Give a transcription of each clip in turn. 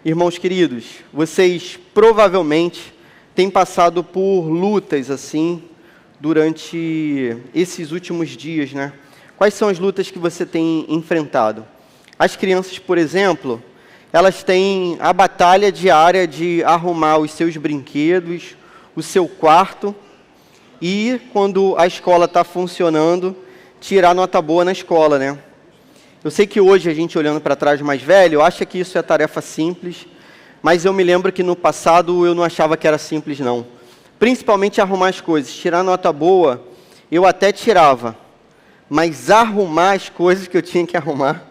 Irmãos queridos, vocês provavelmente têm passado por lutas assim durante esses últimos dias, né? Quais são as lutas que você tem enfrentado? As crianças, por exemplo, elas têm a batalha diária de arrumar os seus brinquedos, o seu quarto e, quando a escola está funcionando, tirar nota boa na escola, né? Eu sei que hoje a gente, olhando para trás mais velho, acha que isso é tarefa simples, mas eu me lembro que no passado eu não achava que era simples, não. Principalmente arrumar as coisas. Tirar nota boa, eu até tirava, mas arrumar as coisas que eu tinha que arrumar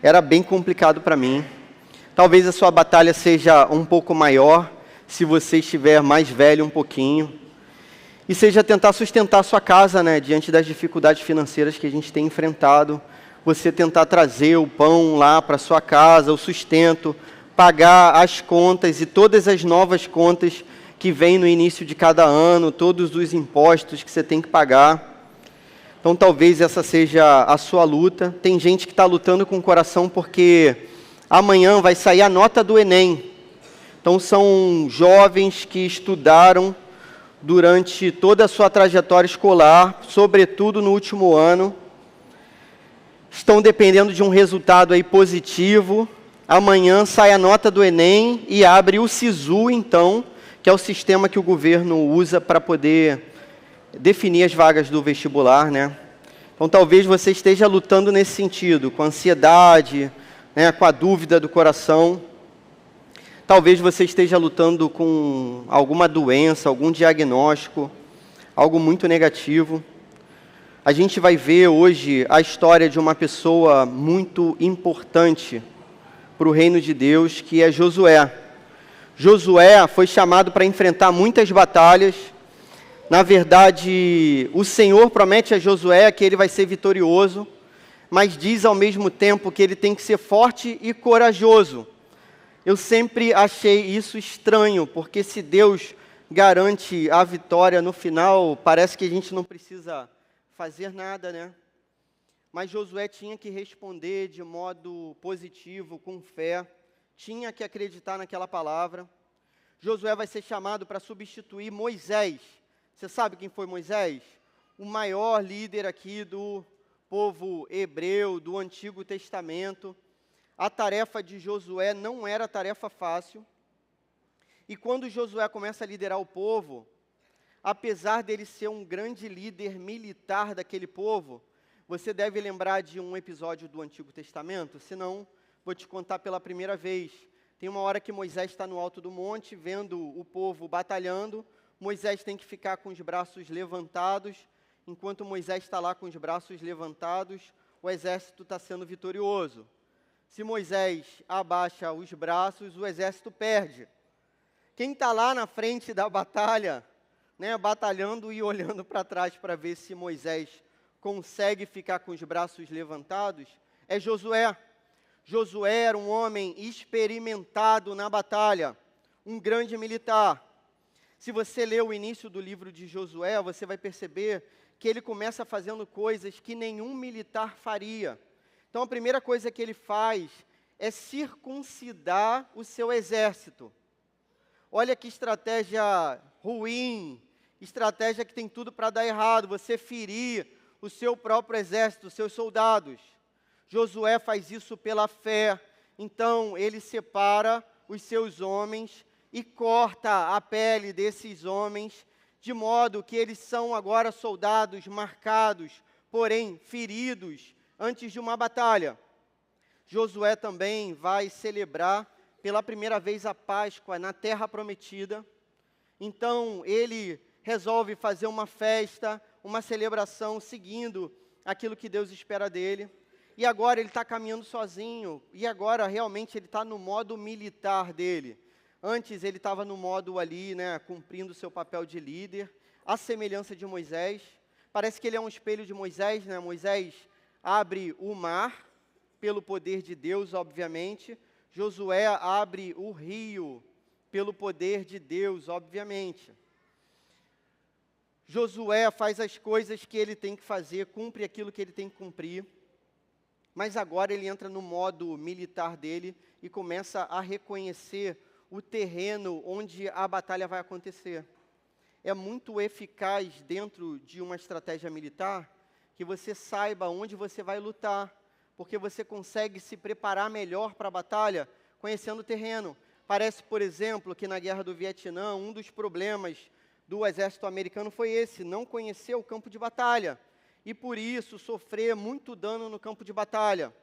era bem complicado para mim. Talvez a sua batalha seja um pouco maior, se você estiver mais velho um pouquinho, e seja tentar sustentar a sua casa, né, diante das dificuldades financeiras que a gente tem enfrentado. Você tentar trazer o pão lá para sua casa, o sustento, pagar as contas e todas as novas contas que vêm no início de cada ano, todos os impostos que você tem que pagar. Então talvez essa seja a sua luta. Tem gente que está lutando com o coração porque amanhã vai sair a nota do Enem. Então são jovens que estudaram durante toda a sua trajetória escolar, sobretudo no último ano, estão dependendo de um resultado aí positivo. Amanhã sai a nota do Enem e abre o SISU, então, que é o sistema que o governo usa para poder definir as vagas do vestibular, né? Então, talvez você esteja lutando nesse sentido, com ansiedade, né, com a dúvida do coração. Talvez você esteja lutando com alguma doença, algum diagnóstico, algo muito negativo. A gente vai ver hoje a história de uma pessoa muito importante para o reino de Deus, que é Josué. Josué foi chamado para enfrentar muitas batalhas. Na verdade, o Senhor promete a Josué que ele vai ser vitorioso, mas diz ao mesmo tempo que ele tem que ser forte e corajoso. Eu sempre achei isso estranho, porque se Deus garante a vitória no final, parece que a gente não precisa fazer nada, né? Mas Josué tinha que responder de modo positivo, com fé, tinha que acreditar naquela palavra. Josué vai ser chamado para substituir Moisés. Você sabe quem foi Moisés? O maior líder aqui do povo hebreu, do Antigo Testamento. A tarefa de Josué não era tarefa fácil. E quando Josué começa a liderar o povo, apesar dele ser um grande líder militar daquele povo, você deve lembrar de um episódio do Antigo Testamento, senão vou te contar pela primeira vez. Tem uma hora que Moisés está no alto do monte, vendo o povo batalhando. Moisés tem que ficar com os braços levantados. Enquanto Moisés está lá com os braços levantados, o exército está sendo vitorioso. Se Moisés abaixa os braços, o exército perde. Quem está lá na frente da batalha, né, batalhando e olhando para trás para ver se Moisés consegue ficar com os braços levantados, é Josué. Josué era um homem experimentado na batalha, um grande militar. Se você ler o início do livro de Josué, você vai perceber que ele começa fazendo coisas que nenhum militar faria. Então a primeira coisa que ele faz é circuncidar o seu exército. Olha que estratégia ruim, estratégia que tem tudo para dar errado, você ferir o seu próprio exército, os seus soldados. Josué faz isso pela fé, então ele separa os seus homens e corta a pele desses homens, de modo que eles são agora soldados marcados, porém feridos, antes de uma batalha. Josué também vai celebrar pela primeira vez a Páscoa na Terra Prometida. Então ele resolve fazer uma festa, uma celebração, seguindo aquilo que Deus espera dele. E agora ele está caminhando sozinho, e agora realmente ele está no modo militar dele. Antes ele estava no modo ali, né, cumprindo o seu papel de líder, à semelhança de Moisés. Parece que ele é um espelho de Moisés, né? Moisés abre o mar, pelo poder de Deus, obviamente. Josué abre o rio, pelo poder de Deus, obviamente. Josué faz as coisas que ele tem que fazer, cumpre aquilo que ele tem que cumprir. mas agora ele entra no modo militar dele e começa a reconhecer o terreno onde a batalha vai acontecer. É muito eficaz dentro de uma estratégia militar que você saiba onde você vai lutar, porque você consegue se preparar melhor para a batalha conhecendo o terreno. Parece, por exemplo, que na Guerra do Vietnã, um dos problemas do exército americano foi esse, não conhecer o campo de batalha, e por isso sofrer muito dano no campo de batalha.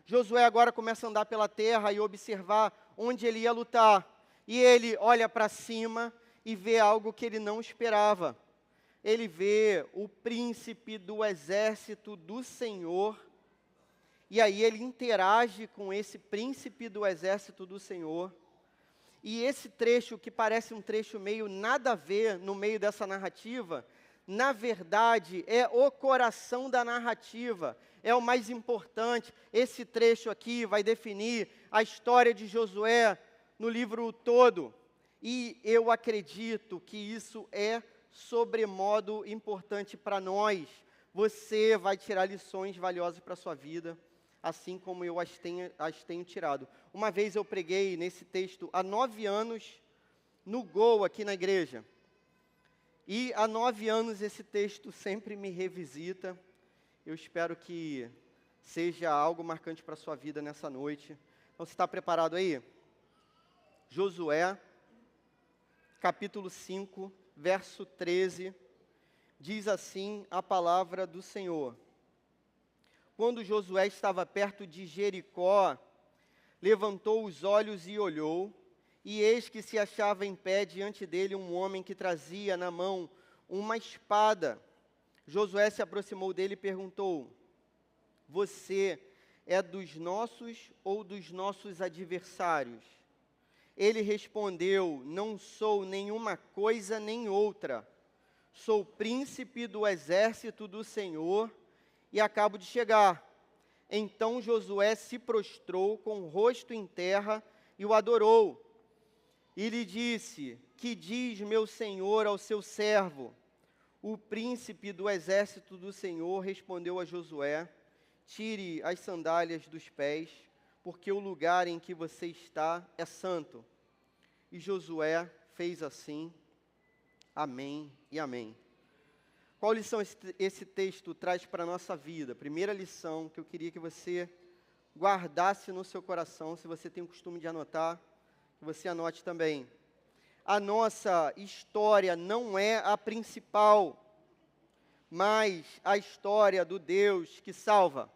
Josué agora começa a andar pela terra e observar onde ele ia lutar, e ele olha para cima e vê algo que ele não esperava. Ele vê o príncipe do exército do Senhor, e aí ele interage com esse príncipe do exército do Senhor. E esse trecho, que parece um trecho meio nada a ver no meio dessa narrativa, na verdade é o coração da narrativa, é o mais importante. Esse trecho aqui vai definir a história de Josué no livro todo. E eu acredito que isso é sobremodo importante para nós. Você vai tirar lições valiosas para a sua vida, assim como eu as tenho tirado. Uma vez eu preguei nesse texto há 9 anos no Gol aqui na igreja. E há 9 anos esse texto sempre me revisita. Eu espero que seja algo marcante para a sua vida nessa noite. Então, você está preparado aí? Josué, capítulo 5, verso 13, diz assim a palavra do Senhor. Quando Josué estava perto de Jericó, levantou os olhos e olhou, e eis que se achava em pé diante dele um homem que trazia na mão uma espada. Josué se aproximou dele e perguntou: você é dos nossos ou dos nossos adversários? Ele respondeu: não sou nenhuma coisa nem outra. Sou príncipe do exército do Senhor e acabo de chegar. Então Josué se prostrou com o rosto em terra e o adorou. E lhe disse: que diz meu senhor ao seu servo? O príncipe do exército do Senhor respondeu a Josué: tire as sandálias dos pés, porque o lugar em que você está é santo. E Josué fez assim. Amém e amém. Qual lição esse texto traz para a nossa vida? Primeira lição que eu queria que você guardasse no seu coração, se você tem o costume de anotar, que você anote também. A nossa história não é a principal, mas a história do Deus que salva.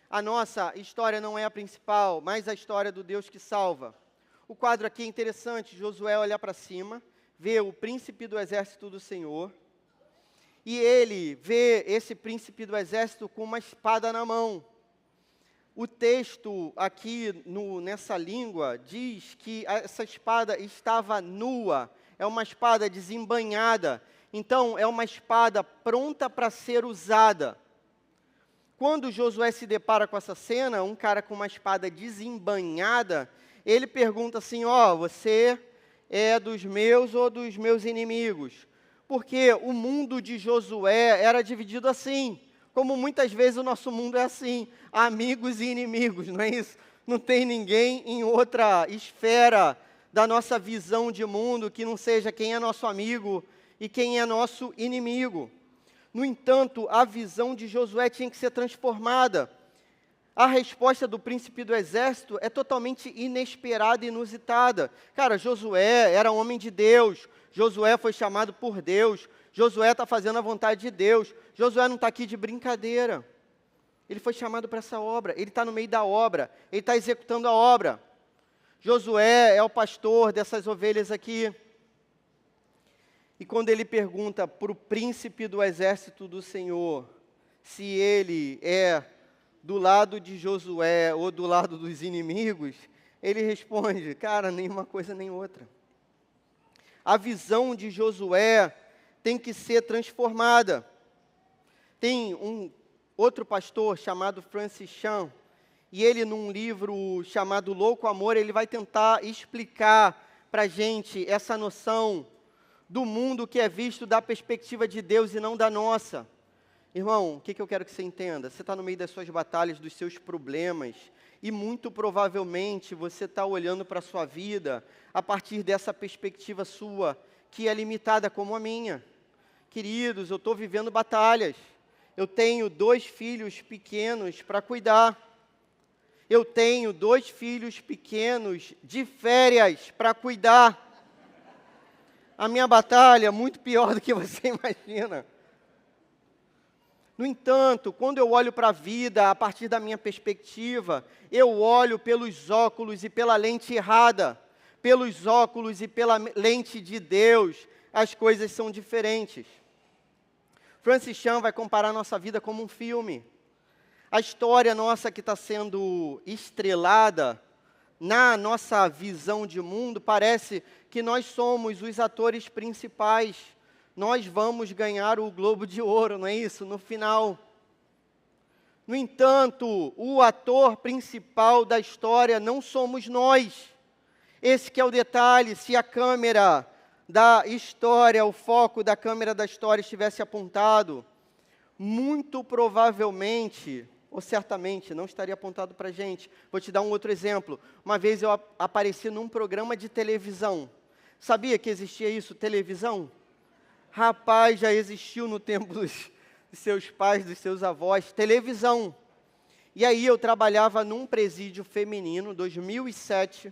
A nossa história não é a principal, mas a história do Deus que salva. O quadro aqui é interessante. Josué olha para cima, vê o príncipe do exército do Senhor, e ele vê esse príncipe do exército com uma espada na mão. O texto aqui nessa língua diz que essa espada estava nua, é uma espada desembainhada, então é uma espada pronta para ser usada. Quando Josué se depara com essa cena, um cara com uma espada desembainhada, ele pergunta assim: você é dos meus ou dos meus inimigos? Porque o mundo de Josué era dividido assim, como muitas vezes o nosso mundo é assim, amigos e inimigos, não é isso? Não tem ninguém em outra esfera da nossa visão de mundo que não seja quem é nosso amigo e quem é nosso inimigo. No entanto, a visão de Josué tinha que ser transformada. A resposta do príncipe do exército é totalmente inesperada e inusitada. Cara, Josué era um homem de Deus, Josué foi chamado por Deus, Josué está fazendo a vontade de Deus, Josué não está aqui de brincadeira. Ele foi chamado para essa obra, ele está no meio da obra, ele está executando a obra. Josué é o pastor dessas ovelhas aqui. E quando ele pergunta para o príncipe do exército do Senhor se ele é do lado de Josué ou do lado dos inimigos, ele responde: cara, nenhuma coisa nem outra. A visão de Josué tem que ser transformada. Tem um outro pastor chamado Francis Chan, e ele num livro chamado Louco Amor, ele vai tentar explicar para a gente essa noção do mundo que é visto da perspectiva de Deus e não da nossa. Irmão, o que eu quero que você entenda? Você está no meio das suas batalhas, dos seus problemas, e muito provavelmente você está olhando para a sua vida a partir dessa perspectiva sua, que é limitada como a minha. Queridos, eu estou vivendo batalhas. Eu tenho 2 filhos pequenos para cuidar. Eu tenho 2 filhos pequenos de férias para cuidar. A minha batalha é muito pior do que você imagina. No entanto, quando eu olho para a vida a partir da minha perspectiva, eu olho pelos óculos e pela lente errada. Pelos óculos e pela lente de Deus, as coisas são diferentes. Francis Chan vai comparar nossa vida como um filme. A história nossa que está sendo estrelada, na nossa visão de mundo, parece que nós somos os atores principais. Nós vamos ganhar o Globo de Ouro, não é isso? No final. No entanto, o ator principal da história não somos nós. Esse que é o detalhe. Se a câmera da história, o foco da câmera da história estivesse apontado, muito provavelmente, ou certamente, não estaria apontado para a gente. Vou te dar um outro exemplo. Uma vez eu apareci num programa de televisão. Sabia que existia isso, televisão? Rapaz, já existiu no tempo dos seus pais, dos seus avós, televisão. E aí eu trabalhava num presídio feminino, 2007,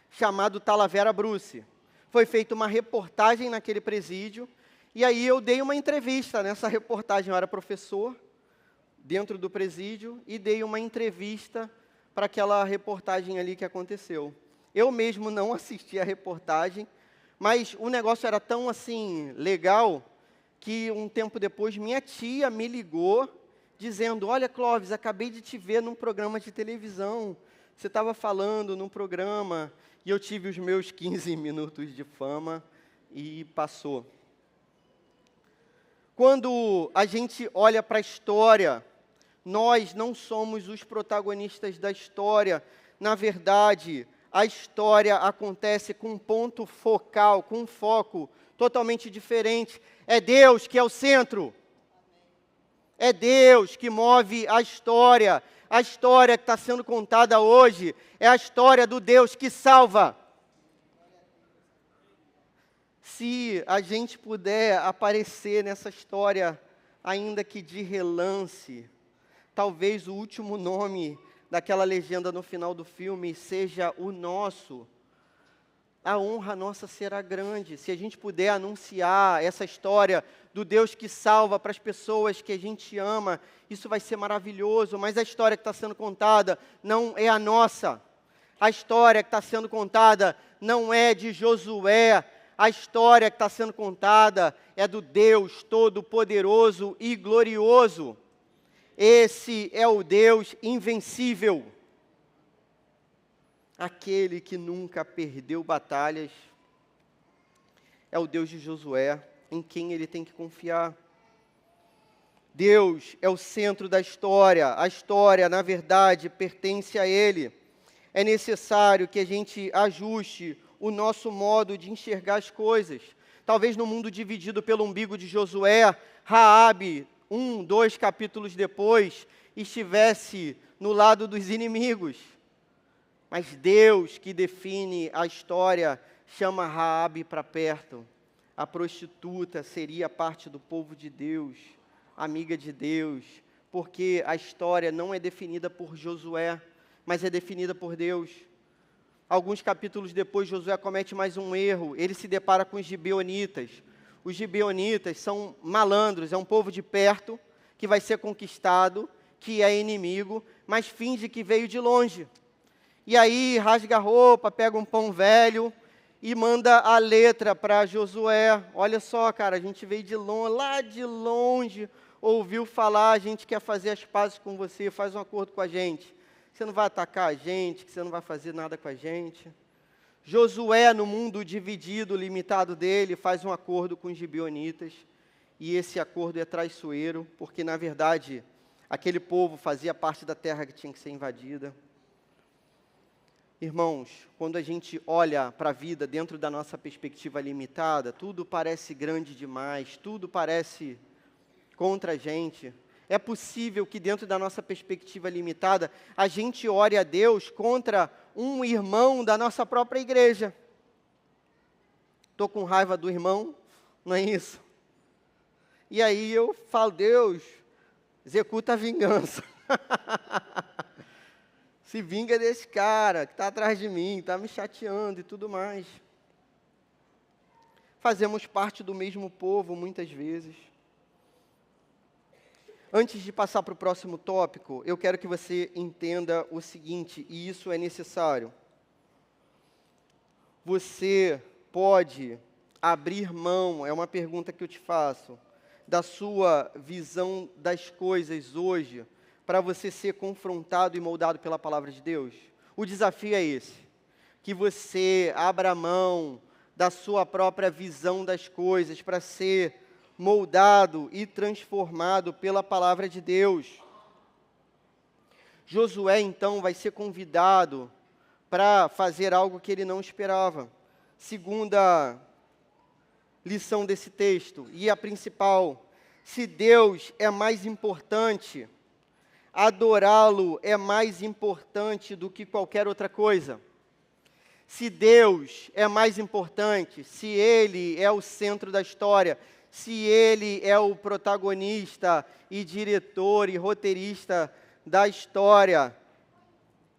chamado Talavera Bruce. Foi feita uma reportagem naquele presídio, e aí eu dei uma entrevista nessa reportagem. Eu era professor dentro do presídio e dei uma entrevista para aquela reportagem ali que aconteceu. Eu mesmo não assisti a reportagem, mas o negócio era tão assim legal que um tempo depois minha tia me ligou dizendo: olha, Clóvis, acabei de te ver num programa de televisão. Você estava falando num programa e eu tive os meus 15 minutos de fama e passou. Quando a gente olha para a história, nós não somos os protagonistas da história. Na verdade, a história acontece com um ponto focal, com um foco totalmente diferente. É Deus que é o centro. É Deus que move a história. A história que está sendo contada hoje é a história do Deus que salva. Se a gente puder aparecer nessa história, ainda que de relance, talvez o último nome daquela legenda no final do filme seja o nosso. A honra nossa será grande. Se a gente puder anunciar essa história do Deus que salva para as pessoas que a gente ama, isso vai ser maravilhoso. Mas a história que está sendo contada não é a nossa. A história que está sendo contada não é de Josué. A história que está sendo contada é do Deus Todo-Poderoso e Glorioso. Esse é o Deus invencível. Aquele que nunca perdeu batalhas. É o Deus de Josué, em quem ele tem que confiar. Deus é o centro da história. A história, na verdade, pertence a Ele. É necessário que a gente ajuste o nosso modo de enxergar as coisas. Talvez no mundo dividido pelo umbigo de Josué, Raabe, 2 capítulos depois, estivesse no lado dos inimigos. Mas Deus, que define a história, chama Raabe para perto. A prostituta seria parte do povo de Deus, amiga de Deus, porque a história não é definida por Josué, mas é definida por Deus. Alguns capítulos depois, Josué comete mais um erro. Ele se depara com os gibeonitas. Os gibeonitas são malandros, é um povo de perto, que vai ser conquistado, que é inimigo, mas finge que veio de longe. E aí rasga a roupa, pega um pão velho e manda a letra para Josué. Olha só, cara, a gente veio de longe, lá de longe, ouviu falar, a gente quer fazer as pazes com você, faz um acordo com a gente. Você não vai atacar a gente, que você não vai fazer nada com a gente. Josué, no mundo dividido, limitado dele, faz um acordo com os gibeonitas. E esse acordo é traiçoeiro, porque, na verdade, aquele povo fazia parte da terra que tinha que ser invadida. Irmãos, quando a gente olha para a vida dentro da nossa perspectiva limitada, tudo parece grande demais, tudo parece contra a gente. É possível que dentro da nossa perspectiva limitada, a gente ore a Deus contra um irmão da nossa própria igreja. Estou com raiva do irmão, não é isso? E aí eu falo, Deus, executa a vingança. Se vinga desse cara que está atrás de mim, está me chateando e tudo mais. Fazemos parte do mesmo povo muitas vezes. Antes de passar para o próximo tópico, eu quero que você entenda o seguinte, e isso é necessário. Você pode abrir mão, é uma pergunta que eu te faço, da sua visão das coisas hoje, para você ser confrontado e moldado pela palavra de Deus? O desafio é esse, que você abra mão da sua própria visão das coisas para ser moldado e transformado pela palavra de Deus. Josué, então, vai ser convidado para fazer algo que ele não esperava. Segunda lição desse texto, e a principal: se Deus é mais importante, adorá-lo é mais importante do que qualquer outra coisa. Se Deus é mais importante, se Ele é o centro da história, se Ele é o protagonista e diretor e roteirista da história,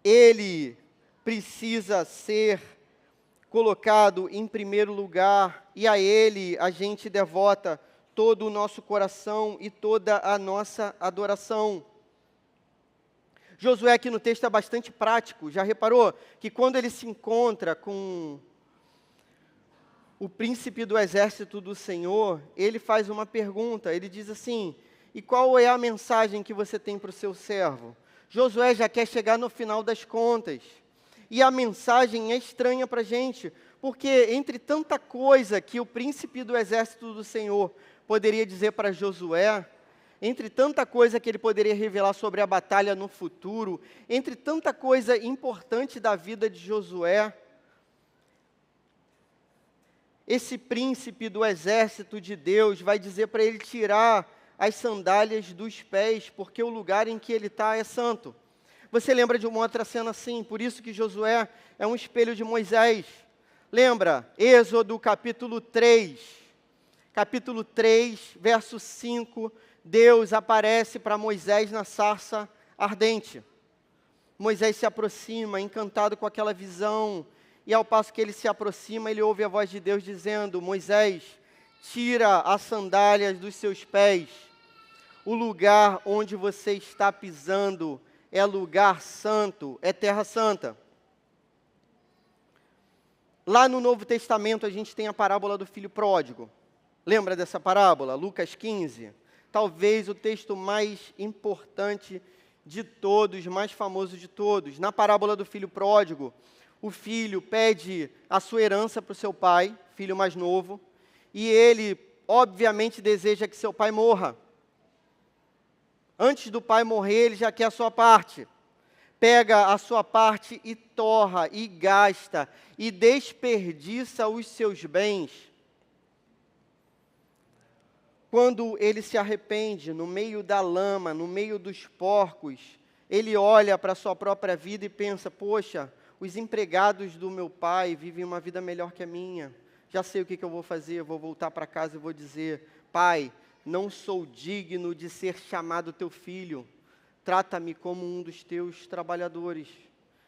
Ele precisa ser colocado em primeiro lugar, e a Ele a gente devota todo o nosso coração e toda a nossa adoração. Josué aqui no texto é bastante prático. Já reparou que quando ele se encontra com o príncipe do exército do Senhor, ele faz uma pergunta, ele diz assim: e qual é a mensagem que você tem para o seu servo? Josué já quer chegar no final das contas, e a mensagem é estranha para a gente, porque entre tanta coisa que o príncipe do exército do Senhor poderia dizer para Josué, entre tanta coisa que ele poderia revelar sobre a batalha no futuro, entre tanta coisa importante da vida de Josué, esse príncipe do exército de Deus vai dizer para ele tirar as sandálias dos pés, porque o lugar em que ele está é santo. Você lembra de uma outra cena assim? Por isso que Josué é um espelho de Moisés. Lembra? Êxodo capítulo 3. Capítulo 3, verso 5, Deus aparece para Moisés na sarça ardente. Moisés se aproxima, encantado com aquela visão, e ao passo que ele se aproxima, ele ouve a voz de Deus dizendo: Moisés, tira as sandálias dos seus pés. O lugar onde você está pisando é lugar santo, é terra santa. Lá no Novo Testamento a gente tem a parábola do filho pródigo. Lembra dessa parábola? Lucas 15. Talvez o texto mais importante de todos, mais famoso de todos. Na parábola do filho pródigo, o filho pede a sua herança para o seu pai, filho mais novo, e ele, obviamente, deseja que seu pai morra. Antes do pai morrer, ele já quer a sua parte. Pega a sua parte e torra, e gasta, e desperdiça os seus bens. Quando ele se arrepende, no meio da lama, no meio dos porcos, ele olha para a sua própria vida e pensa: poxa, os empregados do meu pai vivem uma vida melhor que a minha. Já sei o que eu vou fazer, eu vou voltar para casa e vou dizer: pai, não sou digno de ser chamado teu filho. Trata-me como um dos teus trabalhadores.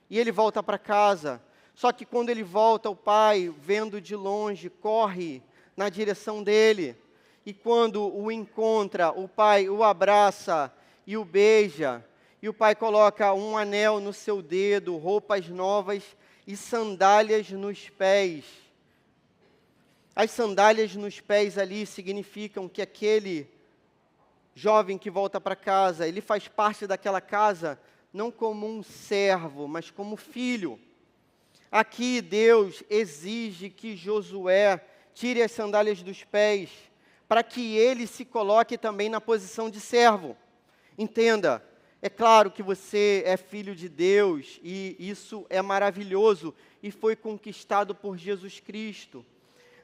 E ele volta para casa. Só que quando ele volta, o pai, vendo de longe, corre na direção dele. E quando o encontra, o pai o abraça e o beija. E o pai coloca um anel no seu dedo, roupas novas e sandálias nos pés. As sandálias nos pés ali significam que aquele jovem que volta para casa, ele faz parte daquela casa não como um servo, mas como filho. Aqui Deus exige que Josué tire as sandálias dos pés, para que ele se coloque também na posição de servo. Entenda, é claro que você é filho de Deus, e isso é maravilhoso, e foi conquistado por Jesus Cristo.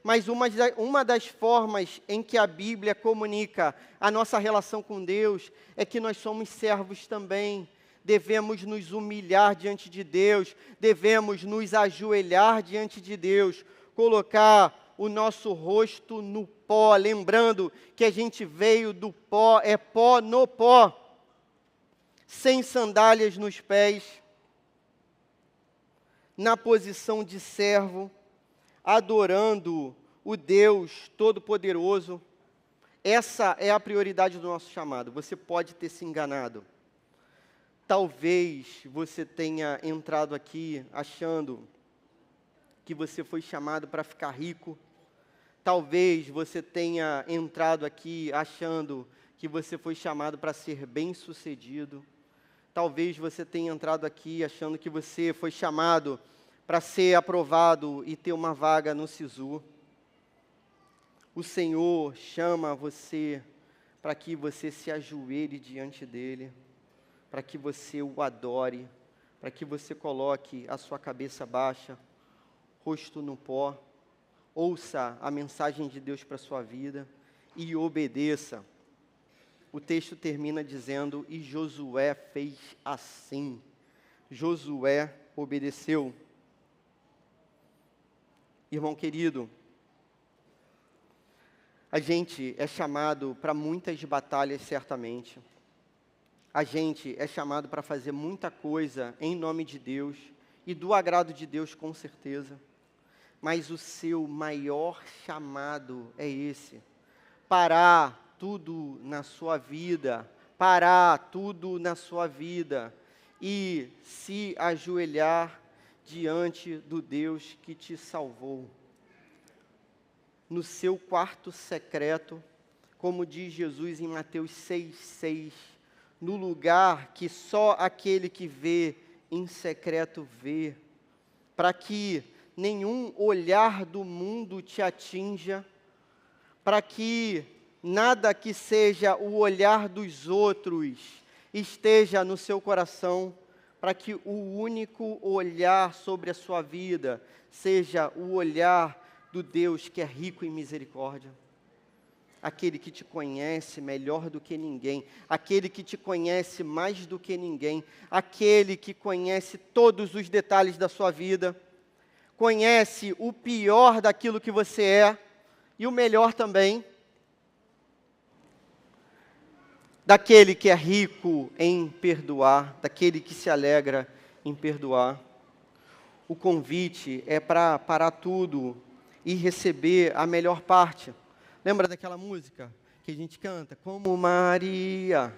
mas uma das formas em que a Bíblia comunica a nossa relação com Deus é que nós somos servos também. Devemos nos humilhar diante de Deus, devemos nos ajoelhar diante de Deus, colocar o nosso rosto no pó, lembrando que a gente veio do pó, é pó no pó, sem sandálias nos pés, na posição de servo, adorando o Deus Todo-Poderoso. Essa é a prioridade do nosso chamado. Você pode ter se enganado. Talvez você tenha entrado aqui achando que você foi chamado para ficar rico. Talvez você tenha entrado aqui achando que você foi chamado para ser bem-sucedido. Talvez você tenha entrado aqui achando que você foi chamado para ser aprovado e ter uma vaga no SISU. O Senhor chama você para que você se ajoelhe diante dEle, para que você o adore, para que você coloque a sua cabeça baixa, rosto no pó, ouça a mensagem de Deus para a sua vida e obedeça. O texto termina dizendo, e Josué fez assim. Josué obedeceu. Irmão querido, a gente é chamado para muitas batalhas, certamente. A gente é chamado para fazer muita coisa em nome de Deus e do agrado de Deus, com certeza. Mas o seu maior chamado é esse: parar tudo na sua vida, e se ajoelhar diante do Deus que te salvou. No seu quarto secreto, como diz Jesus em Mateus 6,6, no lugar que só aquele que vê em secreto vê, para que nenhum olhar do mundo te atinja, para que nada que seja o olhar dos outros esteja no seu coração, para que o único olhar sobre a sua vida seja o olhar do Deus que é rico em misericórdia. Aquele que te conhece melhor do que ninguém, aquele que te conhece mais do que ninguém, aquele que conhece todos os detalhes da sua vida, conhece o pior daquilo que você é e o melhor também. Daquele que é rico em perdoar, daquele que se alegra em perdoar. O convite é para parar tudo e receber a melhor parte. Lembra daquela música que a gente canta? Como Maria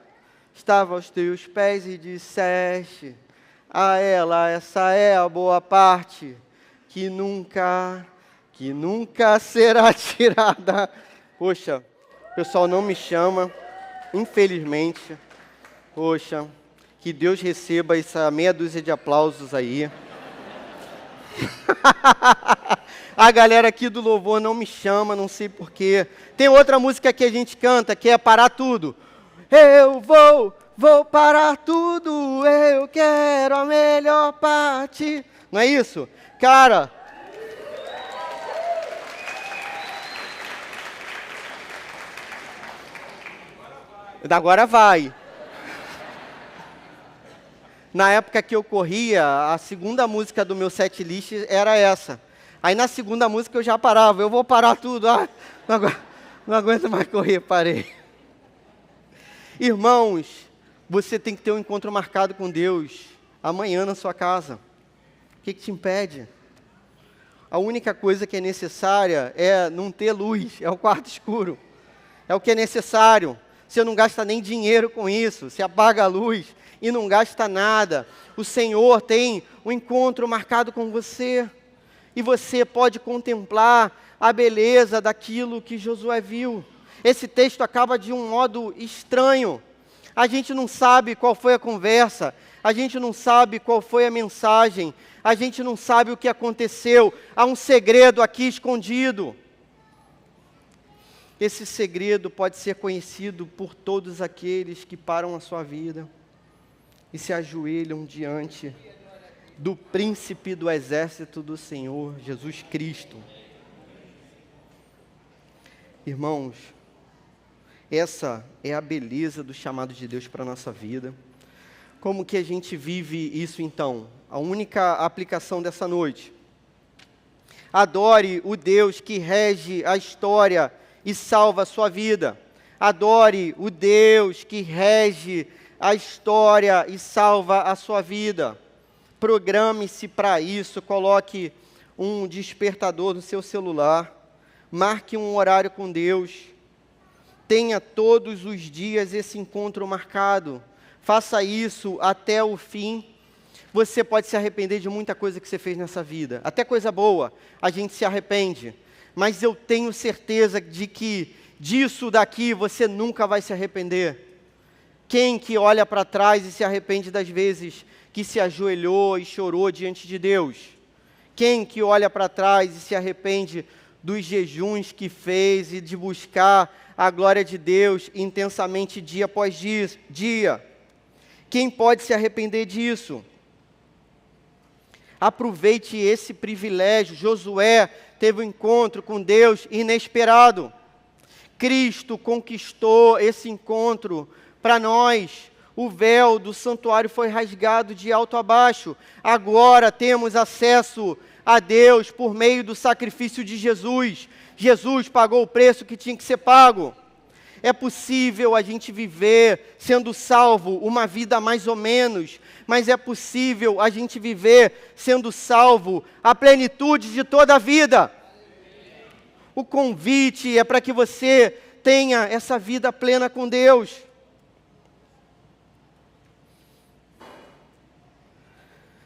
estava aos teus pés e disseste a ela, essa é a boa parte, que nunca será tirada. Poxa, o pessoal não me chama, infelizmente. Poxa, que Deus receba essa meia dúzia de aplausos aí. A galera aqui do louvor não me chama, não sei porquê. Tem outra música que a gente canta, que é Parar Tudo. Eu vou parar tudo, eu quero a melhor parte. Não é isso? Cara, agora vai. Na época que eu corria, a segunda música do meu set list era essa. Aí na segunda música eu já parava, eu vou parar tudo. Não aguento mais correr, parei. Irmãos, você tem que ter um encontro marcado com Deus amanhã na sua casa. O que te impede? A única coisa que é necessária é não ter luz, é o quarto escuro. É o que é necessário. Você não gasta nem dinheiro com isso, você apaga a luz e não gasta nada. O Senhor tem um encontro marcado com você. E você pode contemplar a beleza daquilo que Josué viu. Esse texto acaba de um modo estranho. A gente não sabe qual foi a conversa, a gente não sabe qual foi a mensagem, a gente não sabe o que aconteceu. Há um segredo aqui escondido. Esse segredo pode ser conhecido por todos aqueles que param a sua vida e se ajoelham diante do príncipe do exército do Senhor, Jesus Cristo. Irmãos, essa é a beleza do chamado de Deus para a nossa vida. Como que a gente vive isso então? A única aplicação dessa noite. Adore o Deus que rege a história e salva a sua vida. Adore o Deus que rege a história e salva a sua vida. Programe-se para isso, coloque um despertador no seu celular, marque um horário com Deus, tenha todos os dias esse encontro marcado, faça isso até o fim. Você pode se arrepender de muita coisa que você fez nessa vida, até coisa boa, a gente se arrepende, mas eu tenho certeza de que disso daqui você nunca vai se arrepender. Quem que olha para trás e se arrepende das vezes que se ajoelhou e chorou diante de Deus? Quem que olha para trás e se arrepende dos jejuns que fez e de buscar a glória de Deus intensamente dia após dia? Quem pode se arrepender disso? Aproveite esse privilégio. Josué teve um encontro com Deus inesperado. Cristo conquistou esse encontro para nós. O véu do santuário foi rasgado de alto a baixo. Agora temos acesso a Deus por meio do sacrifício de Jesus. Jesus pagou o preço que tinha que ser pago. É possível a gente viver sendo salvo uma vida mais ou menos, mas é possível a gente viver sendo salvo a plenitude de toda a vida. O convite é para que você tenha essa vida plena com Deus.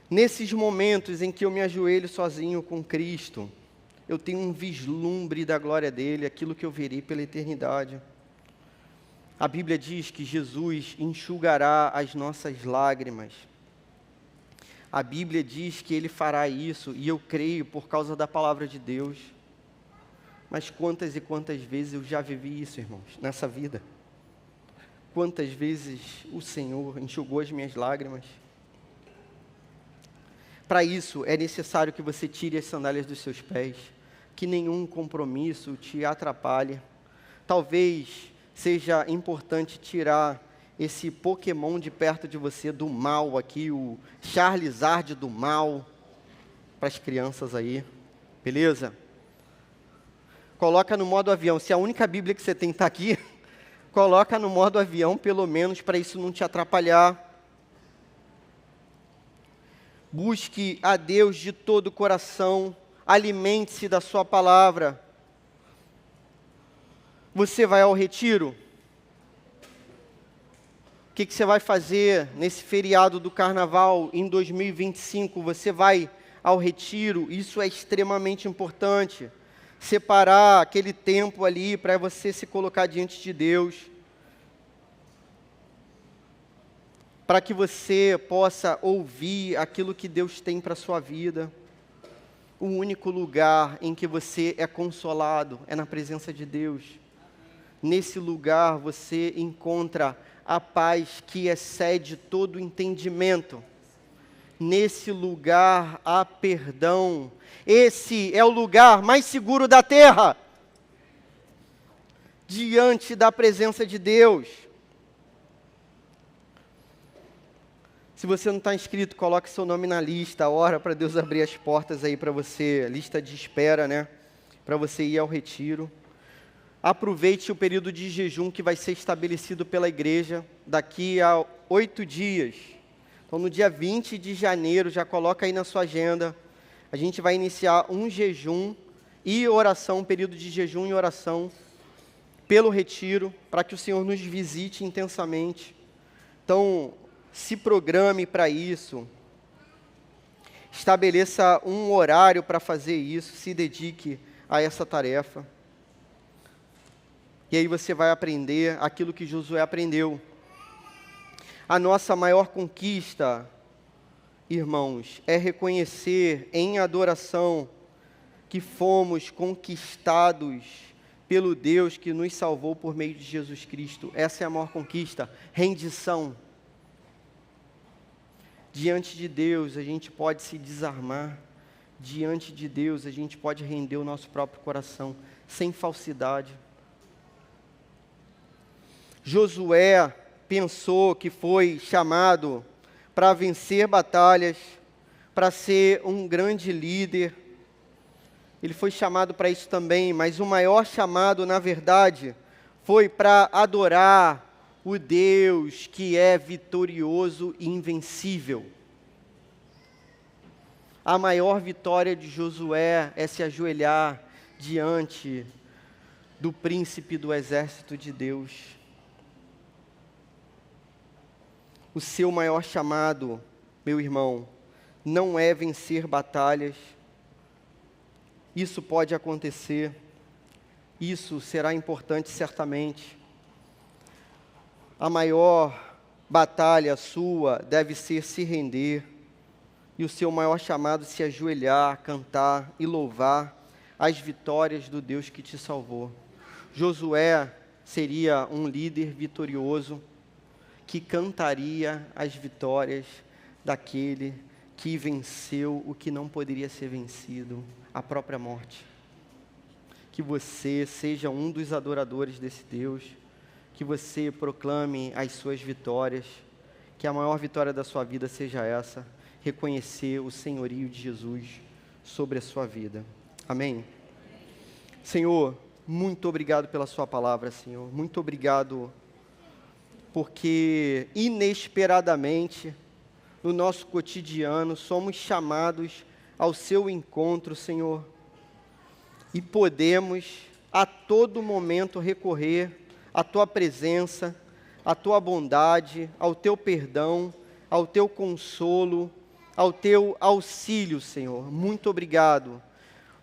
Nesses momentos em que eu me ajoelho sozinho com Cristo, eu tenho um vislumbre da glória dele, aquilo que eu verei pela eternidade. A Bíblia diz que Jesus enxugará as nossas lágrimas. A Bíblia diz que ele fará isso, e eu creio por causa da palavra de Deus. Mas quantas e quantas vezes eu já vivi isso, irmãos, nessa vida? Quantas vezes o Senhor enxugou as minhas lágrimas? Para isso, é necessário que você tire as sandálias dos seus pés, que nenhum compromisso te atrapalhe. Talvez seja importante tirar esse Pokémon de perto de você, do mal aqui, o Charizard do mal, para as crianças aí, beleza? Coloca no modo avião. Se a única Bíblia que você tem está aqui, coloca no modo avião, pelo menos, para isso não te atrapalhar. Busque a Deus de todo o coração, alimente-se da sua palavra. Você vai ao retiro? O que você vai fazer nesse feriado do carnaval em 2025? Você vai ao retiro? Isso é extremamente importante. Separar aquele tempo ali para você se colocar diante de Deus, para que você possa ouvir aquilo que Deus tem para a sua vida. O único lugar em que você é consolado é na presença de Deus. Nesse lugar você encontra a paz que excede todo entendimento. Nesse lugar há perdão. Esse é o lugar mais seguro da terra, diante da presença de Deus. Se você não está inscrito, coloque seu nome na lista, ora para Deus abrir as portas aí para você, lista de espera, né? Para você ir ao retiro. Aproveite o período de jejum que vai ser estabelecido pela igreja daqui a 8 dias. Então, no dia 20 de janeiro, já coloca aí na sua agenda, a gente vai iniciar um jejum e oração, um período de jejum e oração pelo retiro, para que o Senhor nos visite intensamente. Então, se programe para isso, estabeleça um horário para fazer isso, se dedique a essa tarefa. E aí você vai aprender aquilo que Josué aprendeu. A nossa maior conquista, irmãos, é reconhecer em adoração que fomos conquistados pelo Deus que nos salvou por meio de Jesus Cristo. Essa é a maior conquista, rendição. Diante de Deus, a gente pode se desarmar. Diante de Deus, a gente pode render o nosso próprio coração, sem falsidade. Josué pensou que foi chamado para vencer batalhas, para ser um grande líder. Ele foi chamado para isso também, mas o maior chamado, na verdade, foi para adorar o Deus que é vitorioso e invencível. A maior vitória de Josué é se ajoelhar diante do príncipe do exército de Deus. O seu maior chamado, meu irmão, não é vencer batalhas. Isso pode acontecer, isso será importante certamente. A maior batalha sua deve ser se render, e o seu maior chamado se ajoelhar, cantar e louvar as vitórias do Deus que te salvou. Josué seria um líder vitorioso que cantaria as vitórias daquele que venceu o que não poderia ser vencido, a própria morte. Que você seja um dos adoradores desse Deus, que você proclame as suas vitórias, que a maior vitória da sua vida seja essa, reconhecer o senhorio de Jesus sobre a sua vida. Amém? Senhor, muito obrigado pela sua palavra, Senhor. Muito obrigado, porque inesperadamente, no nosso cotidiano, somos chamados ao seu encontro, Senhor, e podemos a todo momento recorrer à tua presença, à tua bondade, ao teu perdão, ao teu consolo, ao teu auxílio, Senhor. Muito obrigado.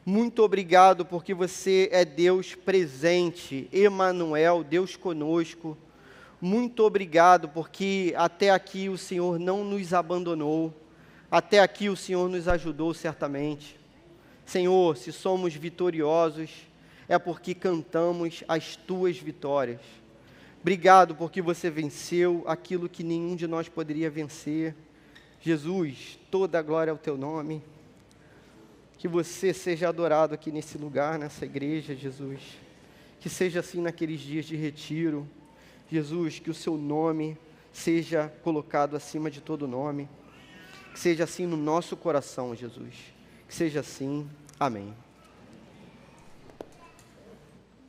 Muito obrigado porque você é Deus presente, Emanuel, Deus conosco. Muito obrigado porque até aqui o Senhor não nos abandonou, até aqui o Senhor nos ajudou certamente. Senhor, se somos vitoriosos, é porque cantamos as tuas vitórias. Obrigado porque você venceu aquilo que nenhum de nós poderia vencer. Jesus, toda a glória ao teu nome. Que você seja adorado aqui nesse lugar, nessa igreja, Jesus. Que seja assim naqueles dias de retiro. Jesus, que o seu nome seja colocado acima de todo nome. Que seja assim no nosso coração, Jesus. Que seja assim. Amém.